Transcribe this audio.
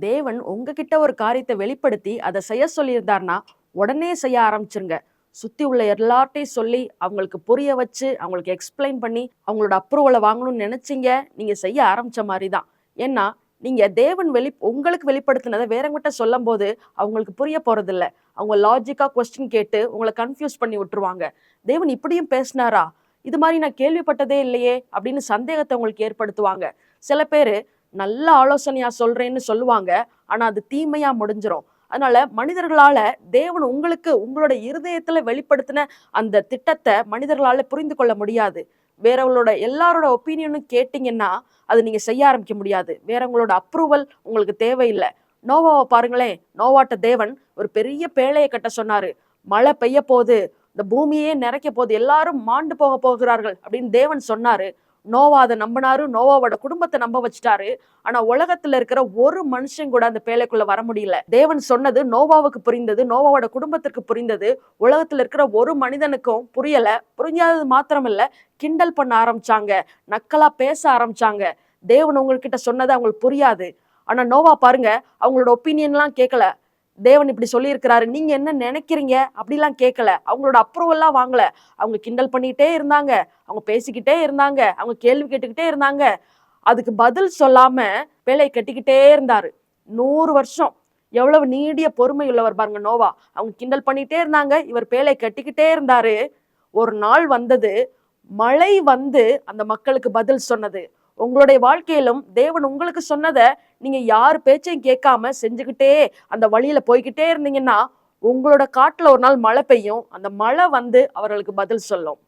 தேவன் உங்ககிட்ட ஒரு காரியத்தை வெளிப்படுத்தி அதை செய்ய சொல்லியிருந்தார்னா உடனே செய்ய ஆரம்பிச்சிருங்க. சுத்தி உள்ள எல்லார்ட்டையும் சொல்லி அவங்களுக்கு புரிய வச்சு அவங்களுக்கு எக்ஸ்பிளைன் பண்ணி அவங்களோட அப்ரூவலை வாங்கணும்னு நினைச்சீங்க, நீங்க செய்ய ஆரம்பிச்ச மாதிரி தான். ஏன்னா நீங்க தேவன் உங்களுக்கு வெளிப்படுத்தினதை வேறவங்கிட்ட சொல்லும் போது அவங்களுக்கு புரிய போறது இல்ல. அவங்க லாஜிக்கா கொஸ்டின் கேட்டு உங்களை கன்ஃபியூஸ் பண்ணி விட்டுருவாங்க. தேவன் இப்படியும் பேசினாரா, இது மாதிரி நான் கேள்விப்பட்டதே இல்லையே அப்படின்னு சந்தேகத்தை உங்களுக்கு ஏற்படுத்துவாங்க. சில பேரு நல்ல ஆலோசனையா சொல்றேன்னு சொல்லுவாங்க, ஆனா அது தீமையா முடிஞ்சிரும். அதனால மனிதர்களால தேவன் உங்களுக்கு உங்களோட இருதயத்துல வெளிப்படுத்தின அந்த திட்டத்தை மனிதர்களால புரிந்து கொள்ள முடியாது. வேறவங்களோட எல்லாரோட ஒப்பீனியனும் கேட்டீங்கன்னா அது நீங்க செய்ய ஆரம்பிக்க முடியாது. வேறவங்களோட அப்ரூவல் உங்களுக்கு தேவையில்லை. நோவாவை பாருங்களேன். நோவாட்ட தேவன் ஒரு பெரிய பேழையை கட்ட சொன்னாரு. மழை பெய்ய போகுது, இந்த பூமியே நிறைக்க போகுது, எல்லாரும் மாண்டு போக போகிறார்கள் அப்படின்னு தேவன் சொன்னாரு. நோவா அதை நம்பினாரு. நோவாவோட குடும்பத்தை நம்ப வச்சுட்டாரு. ஆனா உலகத்துல இருக்கிற ஒரு மனுஷன் கூட அந்த பேழைக்குள்ள வர முடியல. தேவன் சொன்னது நோவாவுக்கு புரிந்தது, நோவாவோட குடும்பத்திற்கு புரிந்தது. உலகத்துல இருக்கிற ஒரு மனிதனுக்கும் புரியல. புரிஞ்சாதது மாத்திரம் இல்ல, கிண்டல் பண்ண ஆரம்பிச்சாங்க, நக்கலா பேச ஆரம்பிச்சாங்க. தேவன் உங்ககிட்ட சொன்னது அவங்களுக்கு புரியாது. ஆனா நோவா பாருங்க, அவங்களோட ஒப்பீனியன்லாம் கேட்கல. தேவன் இப்படி சொல்லியிருக்கிறாரு, நீங்க என்ன நினைக்கிறீங்க அப்படிலாம் கேட்கல. அவங்களோட அப்ரூவல்லாம் வாங்கல. அவங்க கிண்டல் பண்ணிக்கிட்டே இருந்தாங்க, அவங்க பேசிக்கிட்டே இருந்தாங்க, அவங்க கேள்வி கேட்டுக்கிட்டே இருந்தாங்க. அதுக்கு பதில் சொல்லாம வேலையை கட்டிக்கிட்டே இருந்தாரு 100 வருஷம். எவ்வளவு நீடிய பொறுமை உள்ளவர் பாருங்க நோவா. அவங்க கிண்டல் பண்ணிட்டே இருந்தாங்க, இவர் பேலை கட்டிக்கிட்டே இருந்தாரு. ஒரு நாள் வந்தது, மழை வந்து அந்த மக்களுக்கு பதில் சொன்னது. உங்களுடைய வாழ்க்கையிலும் தேவன் உங்களுக்கு சொன்னதை நீங்க யார் பேச்சையும் கேட்காம செஞ்சுக்கிட்டே அந்த வழியில போய்கிட்டே இருந்தீங்கன்னா உங்களோட காட்டுல ஒரு நாள் மழை பெய்யும். அந்த மழை வந்து அவர்களுக்கு பதில் சொல்லும்.